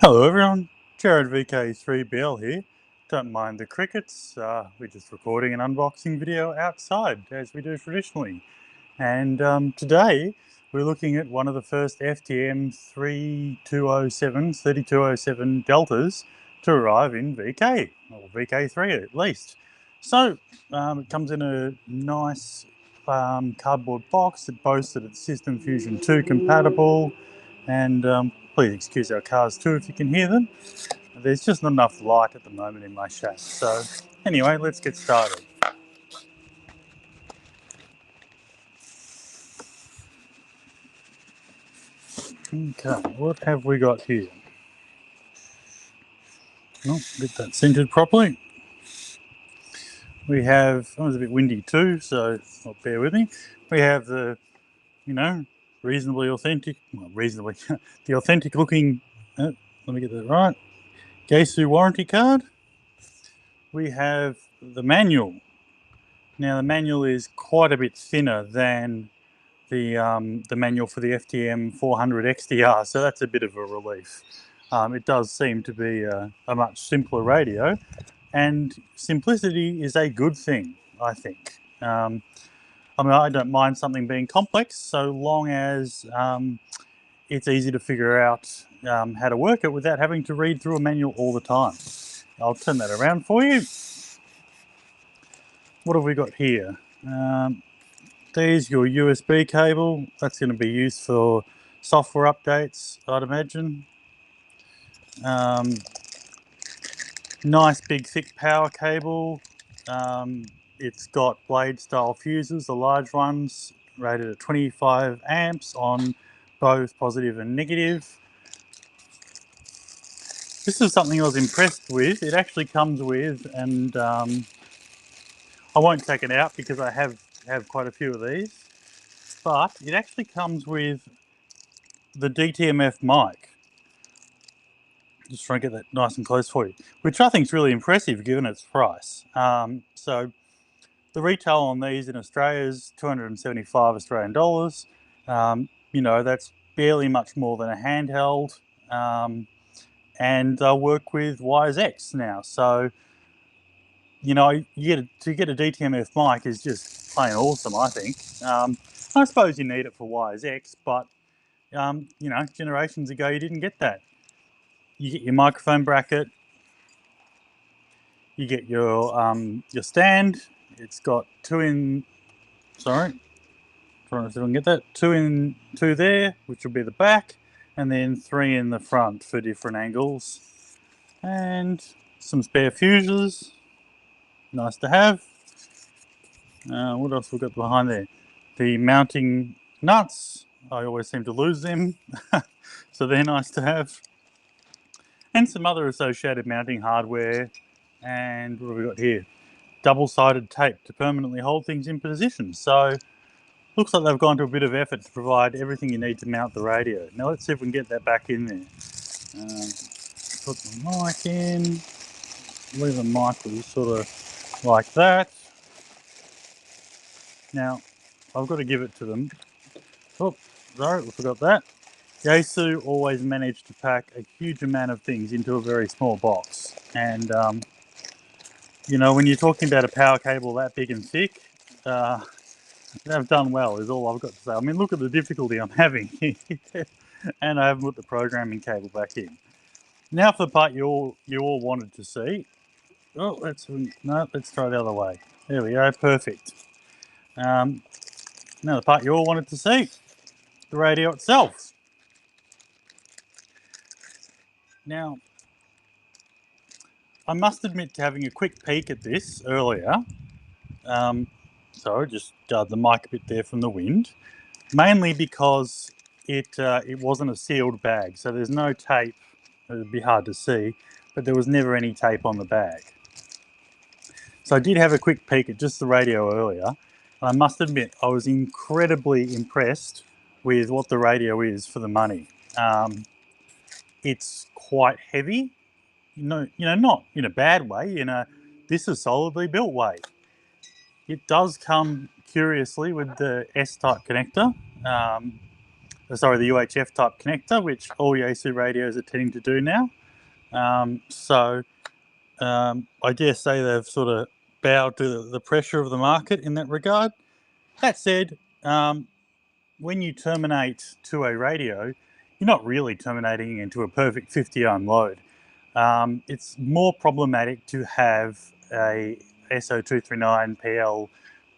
Hello everyone, Jarrad VK3BL here. Don't mind the crickets, we're just recording an unboxing video outside as we do traditionally. And today we're looking at one of the first FTM-3207 Deltas to arrive in VK, or VK3 at least. So it comes in a nice cardboard box. It boasts that it's System Fusion 2 compatible, and please excuse our cars too if you can hear them. There's just not enough light at the moment in my shack. So anyway, let's get started. Okay, what have we got here? Oh, get that centered properly. We have, oh, it's a bit windy too, so bear with me. We have the, reasonably authentic, well, reasonably, the authentic looking, let me get that right, Yaesu warranty card. We have the manual. Now the manual is quite a bit thinner than the manual for the FTM-3207DR, so that's a bit of a relief. It does seem to be a much simpler radio, and simplicity is a good thing, I think. I don't mind something being complex so long as it's easy to figure out how to work it without having to read through a manual all the time. I'll turn that around for you. What have we got here? There's your USB cable. That's going to be used for software updates, I'd imagine. Nice big thick power cable. It's got blade style fuses, the large ones, rated at 25 amps on both positive and negative. This is something I was impressed with. It actually comes with, and I won't take it out because I have quite a few of these, but it actually comes with the DTMF mic. Just try and get that nice and close for you, which I think is really impressive given its price. So the retail on these in Australia is 275 Australian dollars. That's barely much more than a handheld, and they'll work with WiseX now. So to get a DTMF mic is just plain awesome, I think. I suppose you need it for WiseX, but generations ago you didn't get that. You get your microphone bracket, you get your stand. It's got trying to see if I can get that, two there, which will be the back, and then 3 in the front for different angles, and some spare fuses, nice to have. What else we got behind there? The mounting nuts, I always seem to lose them, so they're nice to have. And some other associated mounting hardware. And what have we got here? Double-sided tape to permanently hold things in position. So looks like they've gone to a bit of effort to provide everything you need to mount the radio. Now let's see if we can get that back in there. Put the mic in. Leave the mic sort of like that. Now I've got to give it to them. Oh, sorry, I forgot that. Yaesu always managed to pack a huge amount of things into a very small box, and when you're talking about a power cable that big and thick, they've done well is all I've got to say. I mean, look at the difficulty I'm having and I haven't put the programming cable back in. Now for the part you all wanted to see. Oh, let's try the other way. There we go, perfect. Now the part you all wanted to see, the radio itself. Now, I must admit to having a quick peek at this earlier. So just guard the mic a bit there from the wind, mainly because it wasn't a sealed bag, so there's no tape. It would be hard to see, but there was never any tape on the bag. So I did have a quick peek at just the radio earlier, and I must admit I was incredibly impressed with what the radio is for the money. It's quite heavy, not in a bad way, this is solidly built way. It does come curiously with the S-type connector, the UHF type connector, which all Yaesu radios are tending to do now. I dare say they've sort of bowed to the pressure of the market in that regard. That said, when you terminate to a radio, you're not really terminating into a perfect 50 ohm load. It's more problematic to have a SO239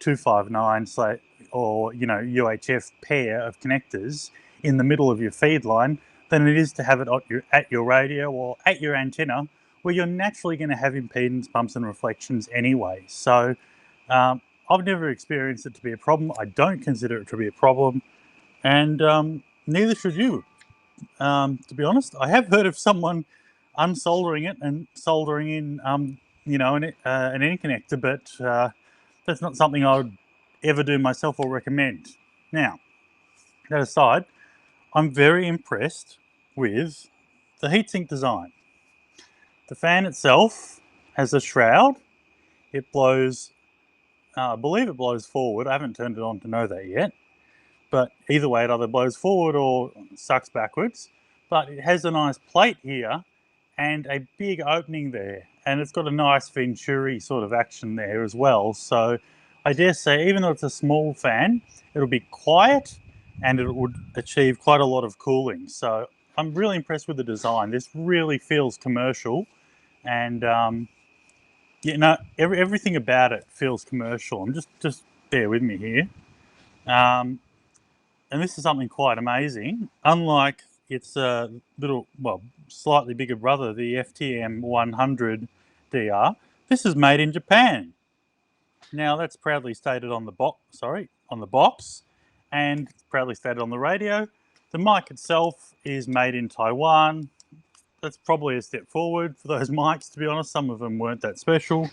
PL259 or UHF pair of connectors in the middle of your feed line than it is to have it at your radio or at your antenna, where you're naturally going to have impedance bumps and reflections anyway. So I've never experienced it to be a problem. I don't consider it to be a problem, and neither should you. To be honest, I have heard of someone unsoldering it and soldering in, an end connector, but that's not something I would ever do myself or recommend. Now, that aside, I'm very impressed with the heatsink design. The fan itself has a shroud. It blows, I believe it blows forward. I haven't turned it on to know that yet. But either way, it either blows forward or sucks backwards. But it has a nice plate here and a big opening there. And it's got a nice Venturi sort of action there as well. So I dare say, even though it's a small fan, it'll be quiet and it would achieve quite a lot of cooling. So I'm really impressed with the design. This really feels commercial, and everything about it feels commercial. I'm just bear with me here. And this is something quite amazing. Unlike its slightly bigger brother, the FTM-3207DR, this is made in Japan. Now that's proudly stated on the box, and proudly stated on the radio. The mic itself is made in Taiwan. That's probably a step forward for those mics, to be honest. Some of them weren't that special,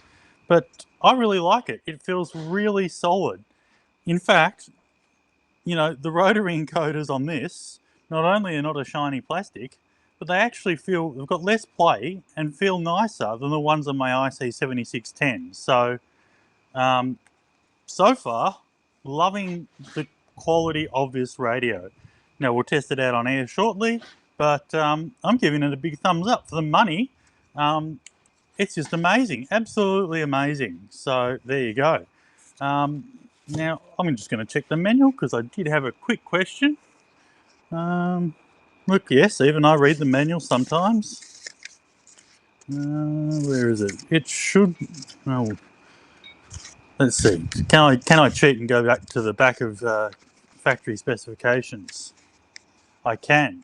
but I really like it. It feels really solid. In fact, the rotary encoders on this not only are not a shiny plastic, but they actually they've got less play and feel nicer than the ones on my IC7610. So, so far, loving the quality of this radio. Now, we'll test it out on air shortly, but I'm giving it a big thumbs up for the money. It's just amazing, absolutely amazing. So there you go. Now, I'm just going to check the manual because I did have a quick question. Look, yes, even I read the manual sometimes. Where is it? It should... Oh, let's see. Can I cheat and go back to the back of factory specifications? I can.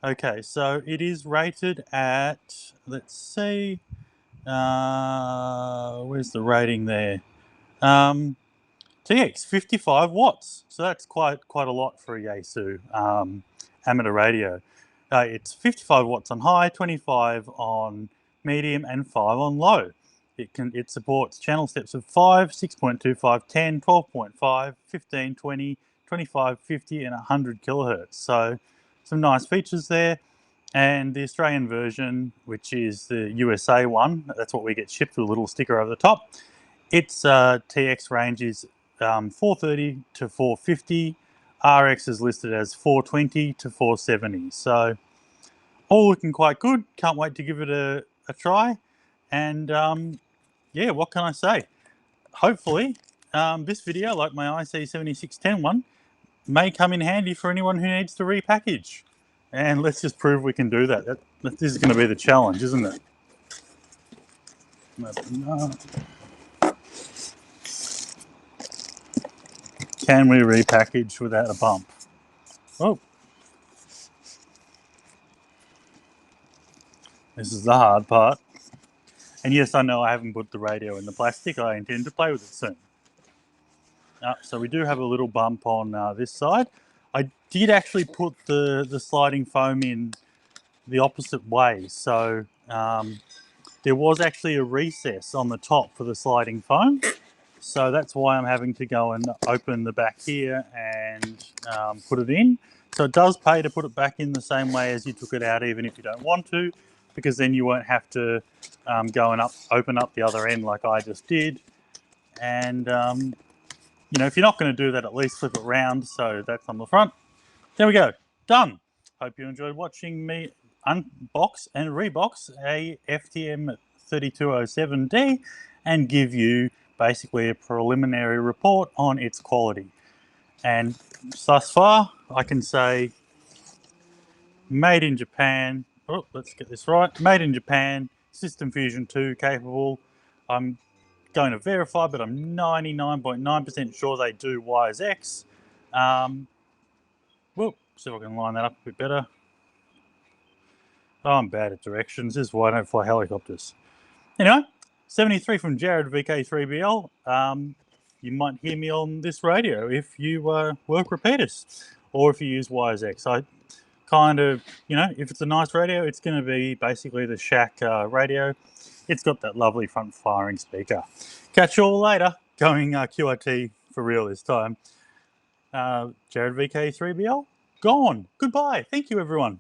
Okay, so it is rated at... Let's see. Where's the rating there? TX 55 watts, so that's quite a lot for a Yaesu amateur radio. It's 55 watts on high, 25 on medium, and 5 on low. It supports channel steps of 5, 6.25, 10, 12.5, 15, 20, 25, 50, and 100 kilohertz. So some nice features there. And the Australian version, which is the USA one, that's what we get shipped with a little sticker over the top. Its TX range is 430 to 450. RX is listed as 420 to 470. So all looking quite good. Can't wait to give it a try. And yeah, what can I say? Hopefully this video, like my IC7610 one, may come in handy for anyone who needs to repackage. And let's just prove we can do that. This is going to be the challenge, isn't it? Can we repackage without a bump? Oh, this is the hard part. And yes, I know I haven't put the radio in the plastic. I intend to play with it soon. So we do have a little bump on this side. I did actually put the sliding foam in the opposite way. So there was actually a recess on the top for the sliding foam. So that's why I'm having to go and open the back here and put it in. So it does pay to put it back in the same way as you took it out, even if you don't want to, because then you won't have to go and open up the other end like I just did. And if you're not going to do that, at least flip it round. So that's on the front. There we go. Done. Hope you enjoyed watching me unbox and rebox a FTM-3207D and give you basically a preliminary report on its quality. And thus far, I can say made in Japan. Oh, let's get this right. Made in Japan, System Fusion 2 capable. I'm going to verify, but I'm 99.9% sure they do wires X. Whoop, see if I can line that up a bit better. Oh, I'm bad at directions. This is why I don't fly helicopters. Anyway, 73 from Jarrad VK3BL. You might hear me on this radio if you work repeaters or if you use wires X. I kind of, if it's a nice radio, it's going to be basically the shack radio. It's got that lovely front firing speaker. Catch you all later. Going QRT for real this time. Jarrad VK3BL, gone. Goodbye. Thank you, everyone.